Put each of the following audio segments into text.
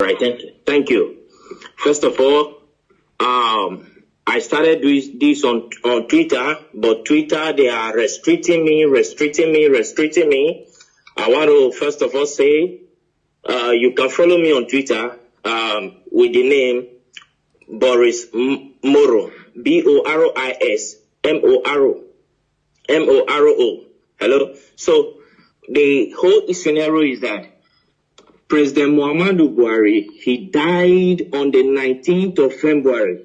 Right. Thank you. First of all, I started this on Twitter, but Twitter, they are restricting me. I want to first of all say, you can follow me on Twitter with the name Boris Moro, Boris Moro. Hello. So the whole scenario is that President Muhammadu Buhari, he died on the 19th of February.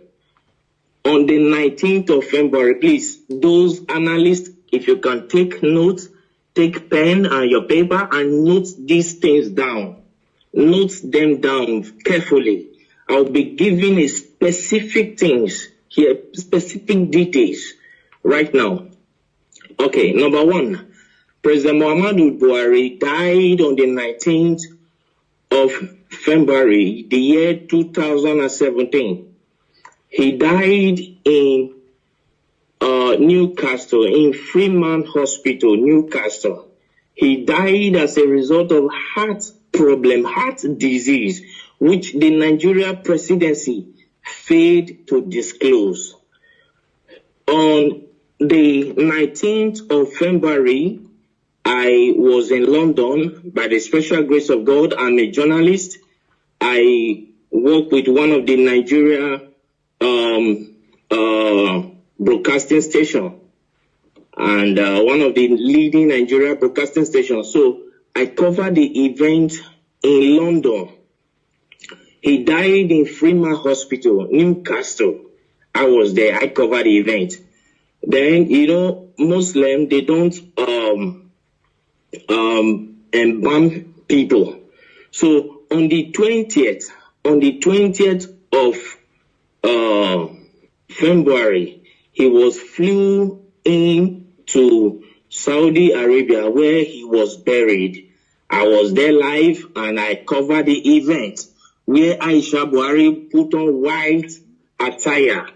On the 19th of February, please, those analysts, if you can take notes, take pen and your paper and note these things down. Note them down carefully. I'll be giving a specific things here, specific details right now. Okay, number one, President Muhammadu Buhari died on the 19th of February, the year 2017. He died in Newcastle, in Freeman Hospital, Newcastle. He died as a result of heart problem, heart disease, which the Nigeria presidency failed to disclose. On the 19th of February, I was in London by the special grace of God. I'm a journalist. I work with one of the Nigeria broadcasting station and one of the leading Nigeria broadcasting stations. So I covered the event in London. He died in Freeman Hospital, Newcastle. I was there. I covered the event. Then, you know, Muslim, they don't embalm people. So on the 20th of February, he was flew in to Saudi Arabia where he was buried. I was there live and I covered the event where Aisha Buhari put on white attire.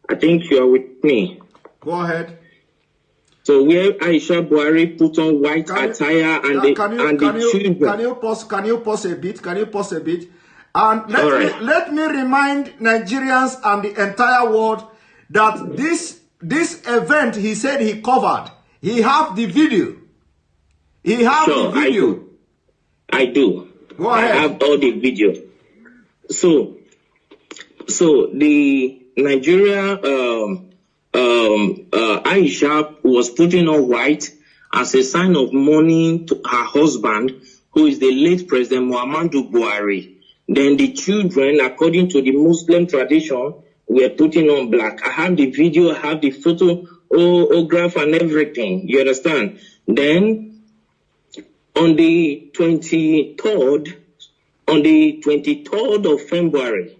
I think you are with me. Go ahead. So where Aisha Buhari put on white attire and the children. Can you pause a bit? And let me remind Nigerians and the entire world that this event he said he covered. He have the video. He have the video. I do. Go ahead. I have all the video. So the Nigeria Aisha was putting on white as a sign of mourning to her husband, who is the late President Muhammadu Buhari. Then the children, according to the Muslim tradition, were putting on black. I have the video, I have the photograph and everything. You understand? Then on the 23rd of February,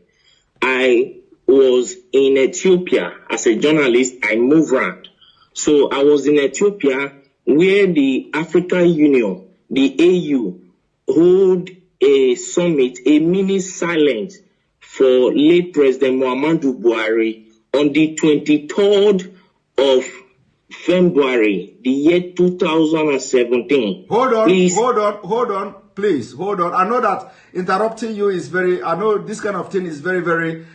I was in Ethiopia as a journalist. I moved around. So I was in Ethiopia where the African Union, the AU, hold a summit, a mini silence for late President Muhammadu Buhari on the 23rd of February, the year 2017. Hold on, please, hold on. I know that interrupting you is I know this kind of thing is very, very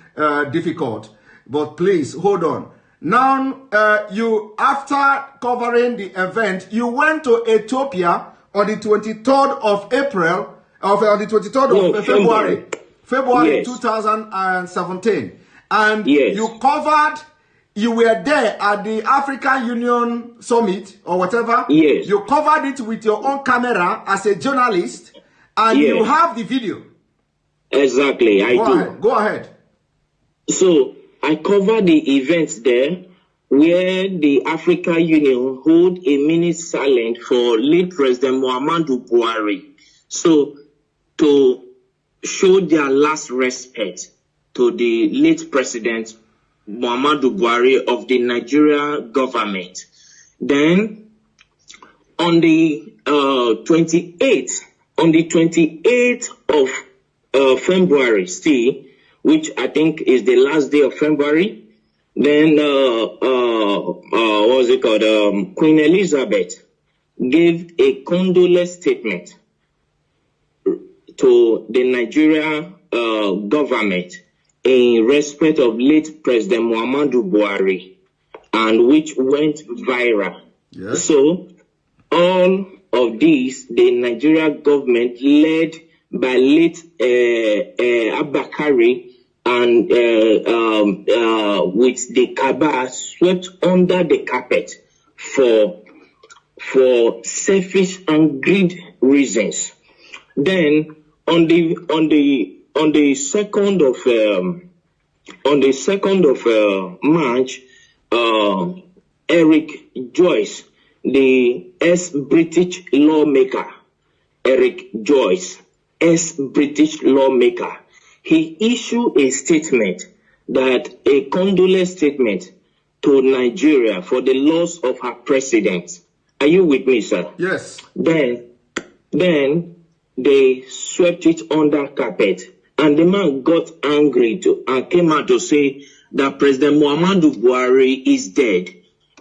difficult, but please, hold on. Now, you, after covering the event, you went to Ethiopia on the 23rd of April, on the 23rd of February yes. 2017. And yes. You were there at the African Union Summit or whatever. Yes. You covered it with your own camera as a journalist, and yes. You have the video. Exactly, I do. Go ahead. So I covered the events there where the African Union hold a minute silent for late President Muhammadu Buhari. So to show their last respect to the late President Muhammadu Buhari of the Nigeria government. Then on the 28th of February, still, which I think is the last day of February, then what was it called? Queen Elizabeth gave a condolence statement to the Nigeria government in respect of late President Muhammadu Buhari, and which went viral. Yes. So all of these, the Nigeria government led by late Abakari and with the Kaaba swept under the carpet for selfish and greed reasons. Then on the 2nd of March, Eric Joyce, the ex-British lawmaker, ex-British lawmaker, he issued a statement, a condolence statement to Nigeria for the loss of her president. Are you with me, sir? Yes. Then they swept it under carpet, and the man got angry and came out to say that President Muhammadu Buhari is dead.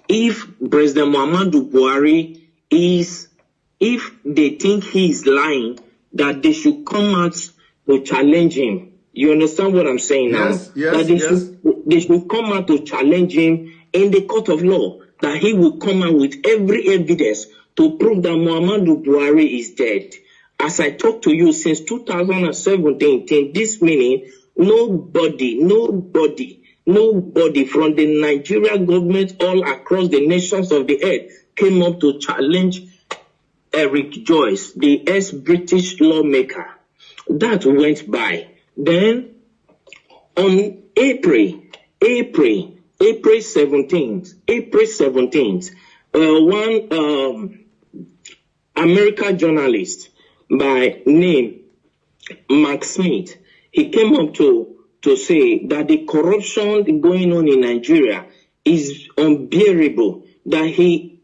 If President Muhammadu Buhari if they think he is lying, that they should come out to challenge him. You understand what I'm saying now? Yes, they should come out to challenge him in the court of law, that he will come out with every evidence to prove that Muhammadu Buhari is dead. As I talk to you, since 2017, till this minute, nobody from the Nigerian government all across the nations of the earth came up to challenge Eric Joyce, the ex-British lawmaker. That went by. Then on April 17th, one American journalist by name Mark Smith, he came up to say that the corruption going on in Nigeria is unbearable, that he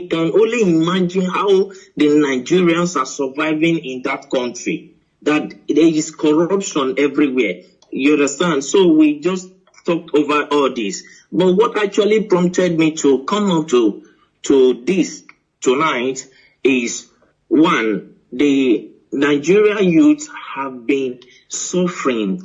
can only imagine how the Nigerians are surviving in that country, that there is corruption everywhere. You understand? So we just talked over all this. But what actually prompted me to come up to this tonight is, one, the Nigerian youth have been suffering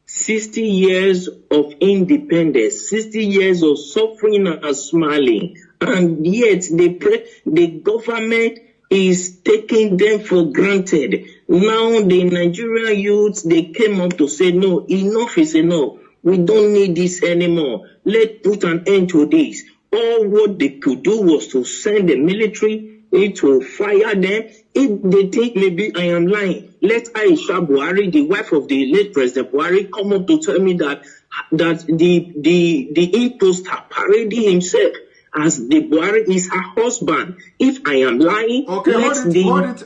60 years of independence, 60 years of suffering and smiling, and yet the government is taking them for granted. Now the Nigerian youth, they came up to say, no, enough is enough. We don't need this anymore. Let's put an end to this. All what they could do was to send the military to fire them. If they think maybe I am lying, let Aisha Buhari, the wife of the late President Buhari, come up to tell me that the imposter parading himself as the Buhari is her husband. If I am lying, okay,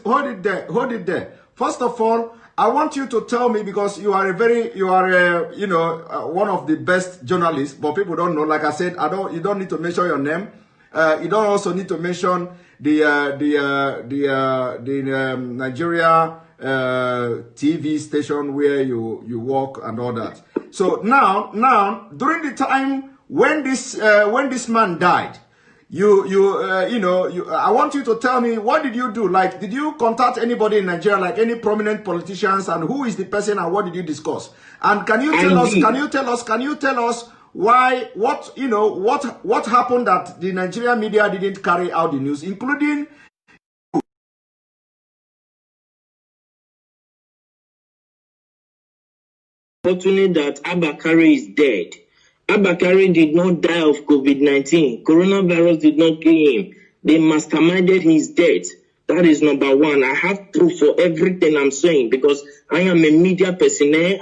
hold it there. First of all, I want you to tell me, because you are one of the best journalists, but people don't know. Like I said, you don't need to mention your name. You don't also need to mention the Nigeria TV station where you work and all that. So now during the time when this man died, I want you to tell me, what did you do? Like, did you contact anybody in Nigeria, like any prominent politicians, and who is the person and what did you discuss? And can you tell us why, what happened that the Nigerian media didn't carry out the news, including fortunate that Abakari is dead. Abakari did not die of COVID-19. Coronavirus did not kill him. They masterminded his death. That is number one. I have proof for everything I'm saying, because I am a media personnel,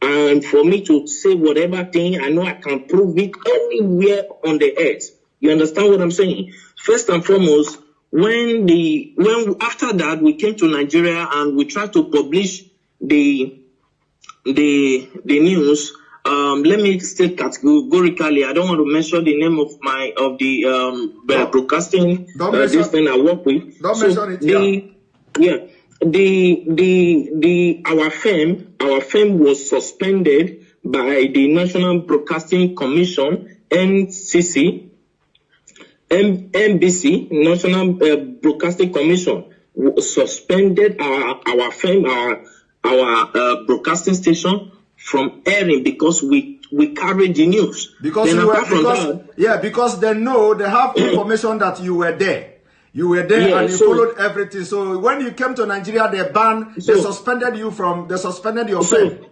and for me to say whatever thing, I know I can prove it anywhere on the earth. You understand what I'm saying? First and foremost, when after that we came to Nigeria and we tried to publish the news. Let me state categorically, I don't want to mention the name of the broadcasting this thing I work with. Don't mention it. Our firm was suspended by the National Broadcasting Commission, NBC, National Broadcasting Commission, suspended our firm, broadcasting station from airing because we carried the news. Because because they know, they have information that you were there. You were there and you followed everything. So when you came to Nigeria, they suspended you they suspended your friend.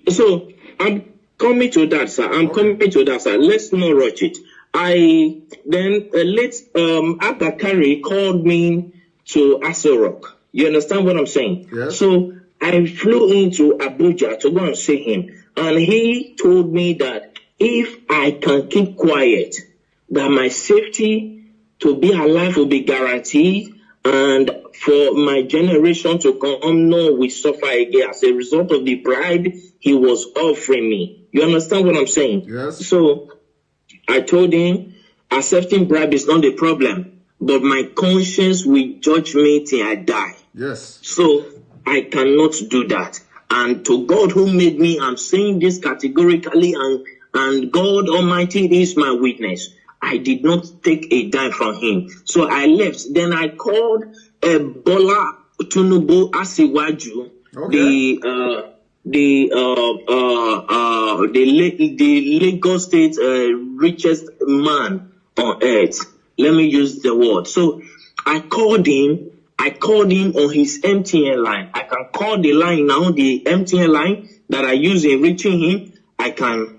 So I'm coming to that, sir. Let's not rush it. Late Abakari called me to Aso Rock. You understand what I'm saying? Yes. So I flew into Abuja to go and see him. And he told me that if I can keep quiet, that my safety to be alive will be guaranteed, and for my generation to come, no, we suffer again as a result of the bribe he was offering me. You understand what I'm saying? Yes. So I told him, accepting bribe is not the problem, but my conscience will judge me till I die. Yes. So I cannot do that. And to God who made me, I'm saying this categorically, and God Almighty is my witness. I did not take a dime from him. So I left. Then I called Bola Tinubu Asiwaju, the Lagos State richest man on earth. Let me use the word. So I called him on his MTN line. I can call the line now, the MTN line that I use in reaching him. I can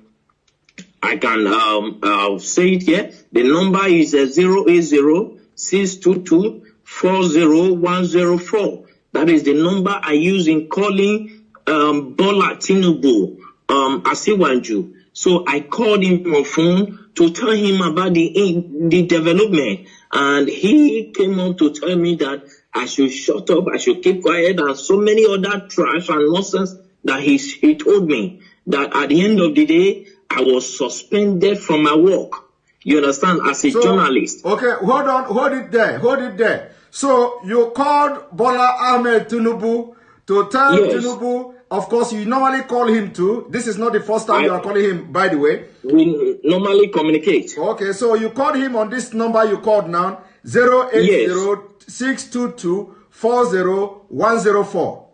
say it here. The number is 080-622-40104. That is the number I use in calling Bola Tinubu Asiwaju. So I called him on phone to tell him about the development, and he came up to tell me that I should shut up, I should keep quiet, and so many other trash and nonsense that he told me that at the end of the day, I was suspended from my work. You understand? As a journalist. Okay, hold it there. So you called Bola Ahmed Tinubu to tell Tinubu, of course you normally call him too. This is not the first time you are calling him, by the way. We normally communicate. Okay, so you called him on this number you called now, 080-622-40104.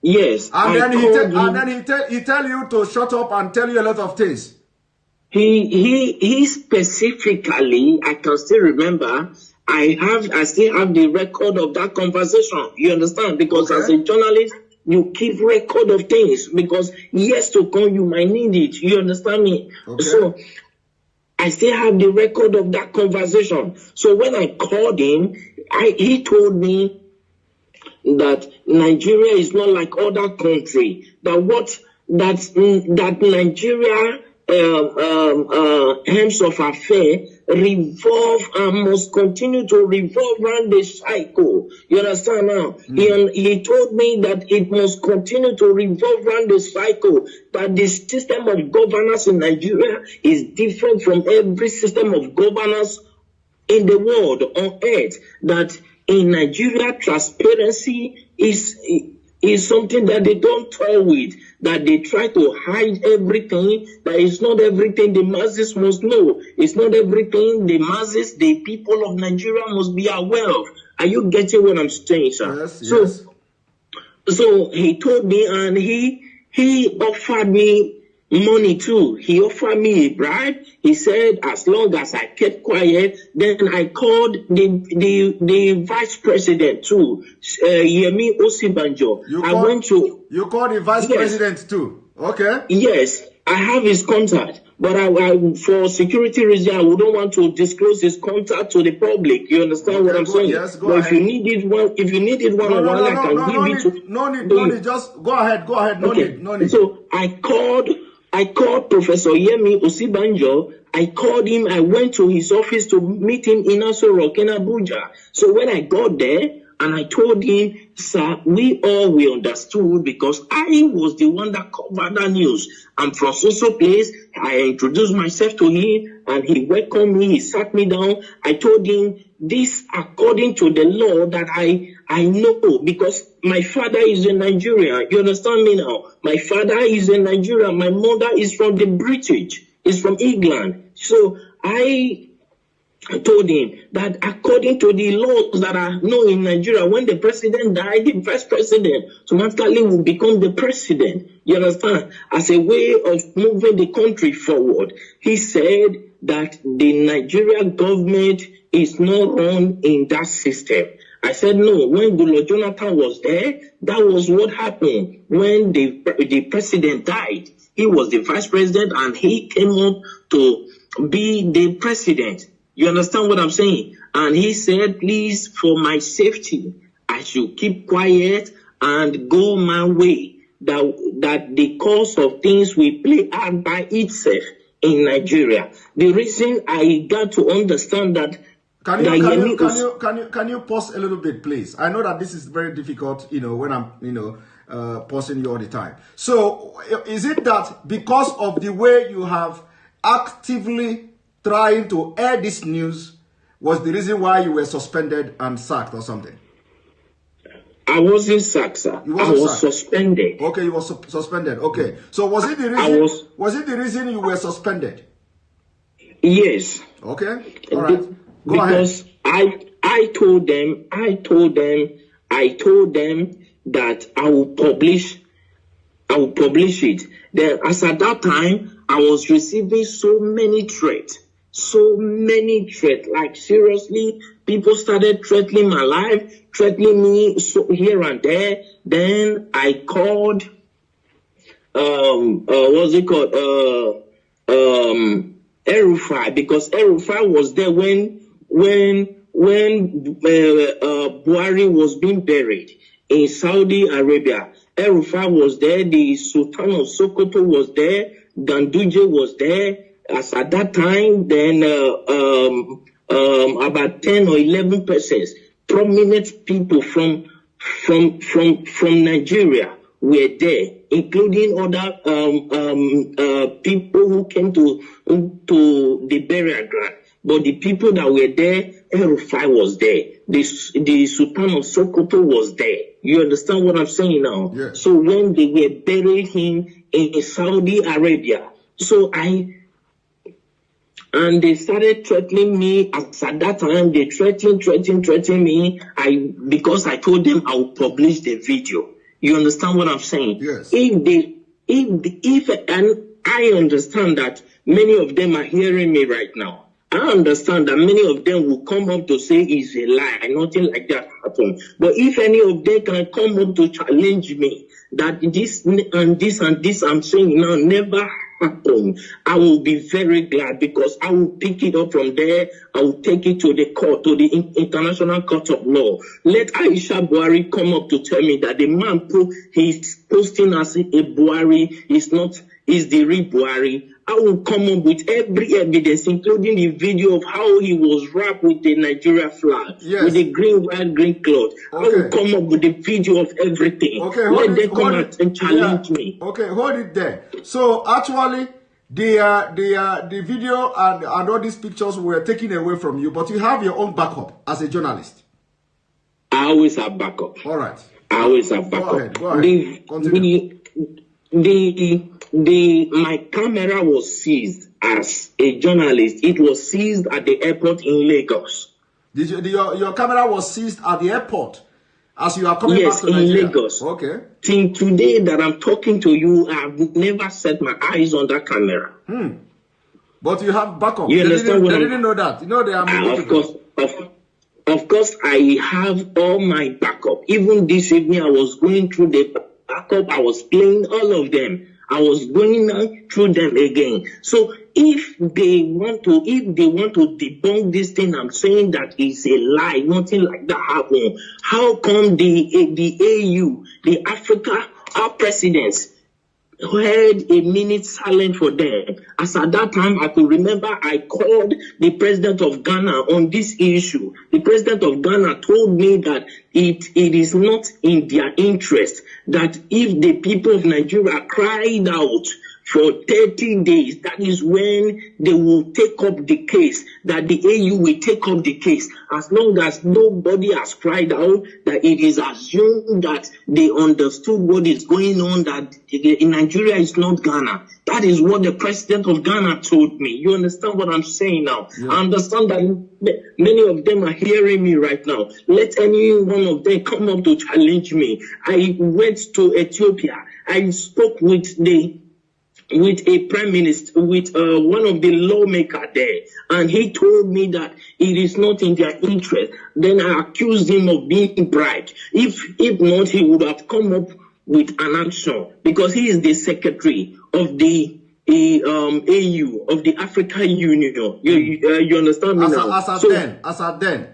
Yes. And then he tell you to shut up and tell you a lot of things. He specifically, I can still remember, I still have the record of that conversation. You understand? Because as a journalist, you keep record of things because years to come you might need it. You understand me? Okay. So I still have the record of that conversation. So when I called him, he told me that Nigeria is not like other countries. That Nigeria ends of affair revolve and must continue to revolve around the cycle. You understand now? He told me that it must continue to revolve around the cycle, that the system of governance in Nigeria is different from every system of governance in the world on earth, that in Nigeria transparency is something that they don't toy with, that they try to hide everything, that it's not everything the masses must know. It's not everything the masses, the people of Nigeria must be aware of. Are you getting what I'm saying, sir? Yes. So he told me, and he offered me money too. He offered me a bribe. He said as long as I kept quiet, then I called the vice president too, Yemi Osibanjo. You called the vice president too. Okay. Yes, I have his contact, but I for security reasons I wouldn't want to disclose his contact to the public. You understand what I'm saying? Yes, go but ahead. If you needed one on one, I can give it to. No need. Just go ahead. No need. So I called Professor Yemi Osibanjo. I called him. I went to his office to meet him in Aso Rock in Abuja. So when I got there and I told him, sir, we understood because I was the one that covered that news. I'm from so place. I introduced myself to him and he welcomed me. He sat me down. I told him this according to the law that I know because my father is in Nigeria. You understand me now? My father is in Nigeria. My mother is from the British. Is from England. So I told him that according to the laws that are known in Nigeria, when the president died, the vice president automatically will become the president. You understand? As a way of moving the country forward. He said that the Nigerian government is not run in that system. I said, no, when Goodluck Jonathan was there, that was what happened. When the president died, he was the vice president and he came up to be the president. You understand what I'm saying? And he said, please, for my safety, I should keep quiet and go my way. That the course of things will play out by itself in Nigeria. The reason I got to understand that. Can you pause a little bit, please? I know that this is very difficult, when I'm, pausing you all the time. So, is it that because of the way you have actively trying to air this news was the reason why you were suspended and sacked or something? I wasn't sacked, sir. I was suspended. Okay, you were suspended. Okay. So was it the reason? Was it the reason you were suspended? Yes. Okay. All right. Go ahead. Because I told them that I will publish it. Then, as at that time, I was receiving so many threats. Like seriously, people started threatening my life, threatening me here and there. Then I called, what's it called? El-Rufai, because El-Rufai was there when Buhari was being buried in Saudi Arabia. El-Rufai was there, the Sultan of Sokoto was there, Ganduje was there. As at that time, then about 10 or 11 persons, prominent people from Nigeria were there, including other people who came to the burial ground. But the people that were there, El-Rufai was there. The Sultan of Sokoto was there. You understand what I'm saying now? Yeah. So when they were burying him in Saudi Arabia, and they started threatening me. As at that time, they threatening me. Because I told them I would publish the video. You understand what I'm saying? Yes. And I understand that many of them are hearing me right now. I understand that many of them will come up to say it's a lie, nothing like that happened. But if any of them can come up to challenge me that this and this and this I'm saying now never happen, I will be very glad, because I will pick it up from there. I will take it to the court, to the International Court of Law. Let Aisha Buhari come up to tell me that the man he's posting as a Buhari is the real Buhari. I will come up with every evidence, including the video of how he was wrapped with the Nigeria flag, yes, with the white, green cloth. Okay. I will come up with the video of everything. Okay, let them come out and challenge me. Okay, hold it there. So actually, the video and all these pictures were taken away from you, but you have your own backup as a journalist. I always have backup. All right. I always have backup. Go ahead. Continue. My camera was seized as a journalist. It was seized at the airport in Lagos. Your camera was seized at the airport as you are coming back to Nigeria? Yes, in Lagos. Okay. Till today that I'm talking to you, I've never set my eyes on that camera. But you have backup. You understand what they didn't know that. You know they are Of course, I have all my backup. Even this evening, I was going through the backup. I was playing all of them. I was going through them again. So if they want to debunk this thing, I'm saying that it's a lie. Nothing like that happened. How come the AU, the Africa, our presidents, had a minute silent for them? As at that time, I could remember I called the president of Ghana on this issue. The president of Ghana told me that it is not in their interest that if the people of Nigeria cried out for 30 days. That is when they will take up the case, that the AU will take up the case. As long as nobody has cried out, that it is assumed that they understood what is going on, that in Nigeria is not Ghana. That is what the president of Ghana told me. You understand what I'm saying now? Yeah. I understand that many of them are hearing me right now. Let any one of them come up to challenge me. I went to Ethiopia. I spoke with a prime minister, with one of the lawmakers there, and he told me that it is not in their interest. Then I accused him of being bribed. If not, he would have come up with an action, because he is the secretary of the AU, of the African Union. You understand me now? As at then.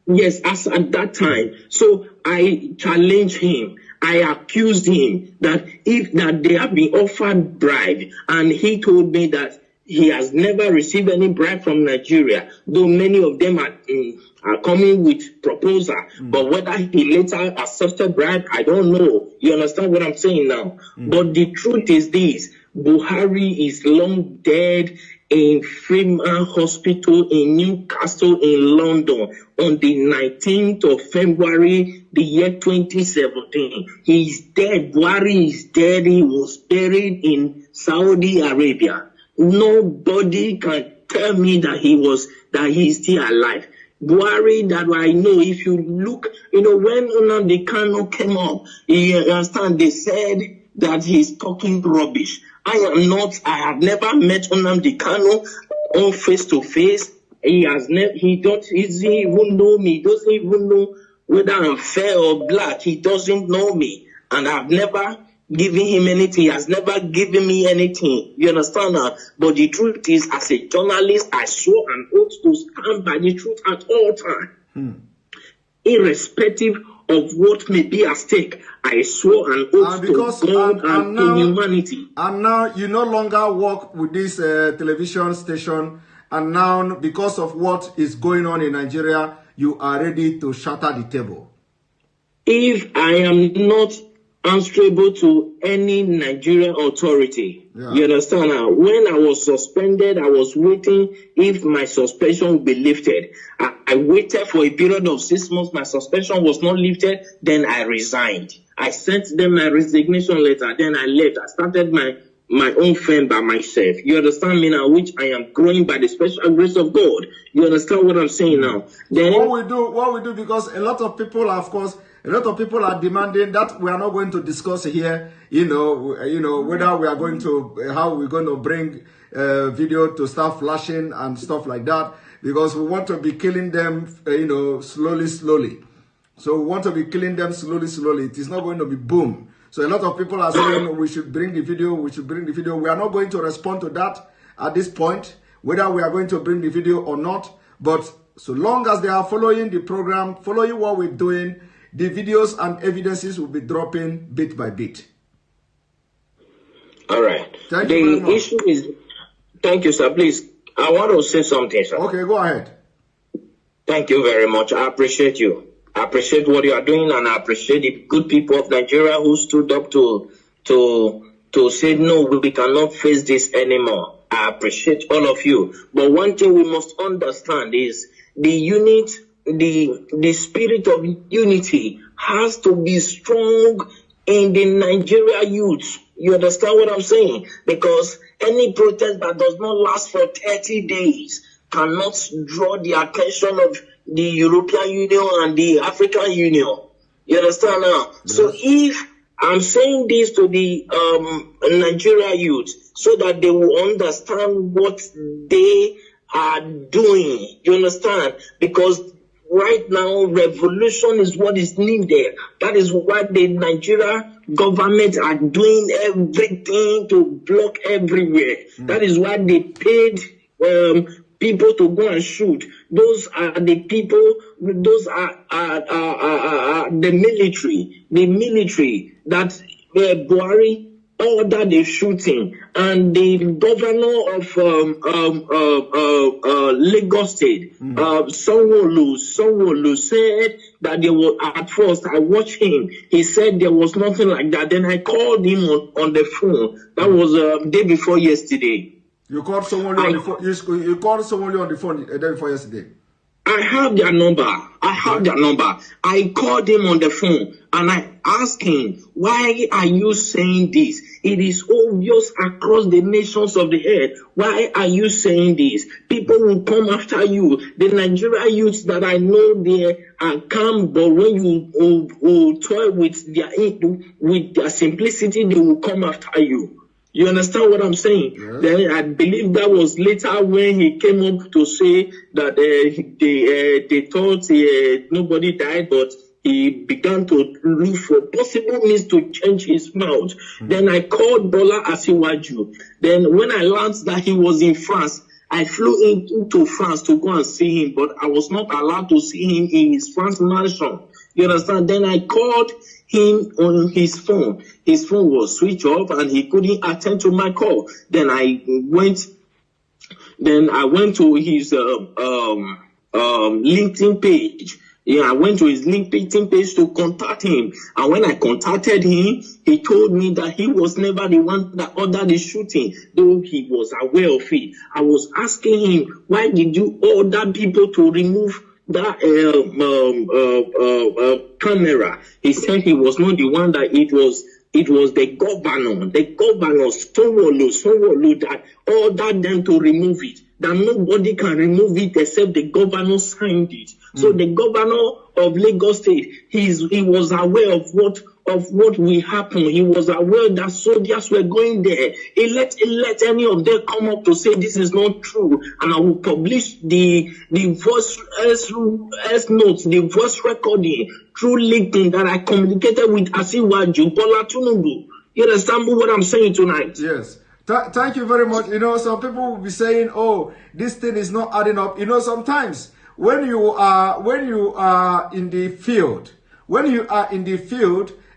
Yes, as at that time. So I challenged him. I accused him that they have been offered bribe, and he told me that he has never received any bribe from Nigeria, though many of them are coming with proposal. But whether he later accepted bribe, I don't know. You understand what I'm saying now? But the truth is this: Buhari is long dead in Freeman Hospital in Newcastle in London on the 19th of February, the year 2017. He's dead. Buhari is dead. He was buried in Saudi Arabia. Nobody can tell me that he's still alive. Buhari, that I know, if you look, when Nnamdi Kanu came up, you understand, they said that he's talking rubbish. I have never met Nnamdi Kanu on face to face. He doesn't even know me. He doesn't even know whether I'm fair or black. He doesn't know me. And I've never given him anything. He has never given me anything. You understand now? But the truth is, as a journalist, I swore an oath to stand by the truth at all times. Irrespective of what may be at stake, I swore an oath to God and to humanity. And now you no longer work with this television station, and now because of what is going on in Nigeria, you are ready to shatter the table. If I am not answerable to any Nigerian authority, you understand now? When I was suspended, I was waiting if my suspension would be lifted. I waited for a period of 6 months. My suspension was not lifted. Then I resigned. I sent them my resignation letter. Then I left. I started my own firm by myself. You understand me now? Which I am growing by the special grace of God. You understand what I'm saying now? Then what we do, because a lot of people, of course, a lot of people are demanding that we are not going to discuss here, whether we are going to, how we're going to bring video to start flashing and stuff like that, because we want to be killing them, slowly. So we want to be killing them slowly. It is not going to be boom. So a lot of people are saying we should bring the video, We are not going to respond to that at this point, whether we are going to bring the video or not. But so long as they are following the program, following what we're doing, the videos and evidences will be dropping bit by bit. All right. Thank you very much. The issue is, thank you, sir. Please, I want to say something, sir. Okay, go ahead. Thank you very much. I appreciate you. I appreciate what you are doing, and I appreciate the good people of Nigeria who stood up to say, no, we cannot face this anymore. I appreciate all of you. But one thing we must understand is the spirit of unity has to be strong in the Nigeria youth. You understand what I'm saying? Because any protest that does not last for 30 days cannot draw the attention of the European Union and the African Union. You understand now? Yes. So if I'm saying this to the Nigeria youth so that they will understand what they are doing. You understand? Because right now, revolution is what is needed. That is why the Nigeria government are doing everything to block everywhere. That is why they paid people to go and shoot. Those are the people, those are the military that Buhari ordered the shooting, and the governor of Lagos State, Sanwo-Olu said that there was, at first I watched him, he said there was nothing like that. Then I called him on the phone. That was day before yesterday. You called someone on the phone. You called someone on the phone the day before yesterday. I have their number. I called him on the phone and I asked him, why are you saying this? It is obvious across the nations of the earth. Why are you saying this? People will come after you. The Nigerian youths that I know, they are calm, but when you toy with their simplicity, they will come after you. You understand what I'm saying? Yes. Then I believe that was later when he came up to say that they thought nobody died, but he began to look for possible means to change his mouth. Then I called Bola Asiwaju. Then when I learned that he was in France, I flew into France to go and see him, but I was not allowed to see him in his France mansion. You understand? Then I called him on his phone. His phone was switched off and he couldn't attend to my call. Then I went to his LinkedIn page. Yeah, I went to his LinkedIn page to contact him. And when I contacted him, he told me that he was never the one that ordered the shooting, though he was aware of it. I was asking him, why did you order people to remove that camera? He said he was not the one, that it was the governor Sanwo-Olu that ordered them to remove it, that nobody can remove it except the governor signed it. So the governor of Lagos State, he was aware of what will happen. He was aware that soldiers were going there. He let any of them come up to say this is not true, and I will publish the voice notes, the voice recording through LinkedIn that I communicated with Asiwaju Bola Tinubu. You understand what I'm saying tonight? Yes. Thank you very much. You know, some people will be saying, "Oh, this thing is not adding up." You know, sometimes when you are in the field,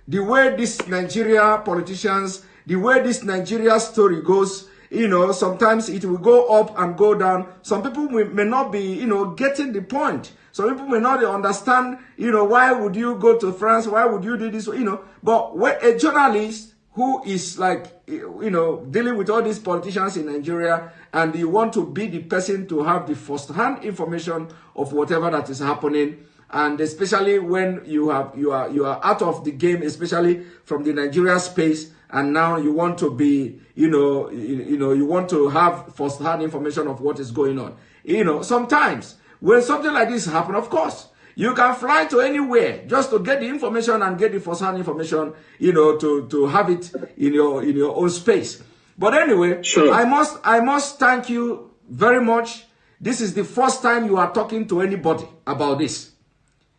the way this Nigeria politicians, the way this Nigeria story goes, you know, sometimes it will go up and go down. Some people may not be, you know, getting the point. Some people may not understand, you know, why would you go to France? Why would you do this? You know, but when a journalist who is like, you know, dealing with all these politicians in Nigeria, and you want to be the person to have the first-hand information of whatever that is happening, and especially when you are out of the game, especially from the Nigeria space, and now you want to be, you want to have first-hand information of what is going on. You know, sometimes when something like this happens, of course, you can fly to anywhere just to get the information and get the first-hand information, you know, to have it in your own space. But anyway, sure. I must thank you very much. This is the first time you are talking to anybody about this.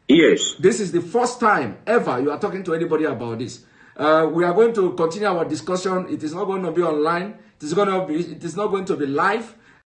Yes. This is the first time ever you are talking to anybody about this. We are going to continue our discussion. It is not going to be online. It is not going to be live.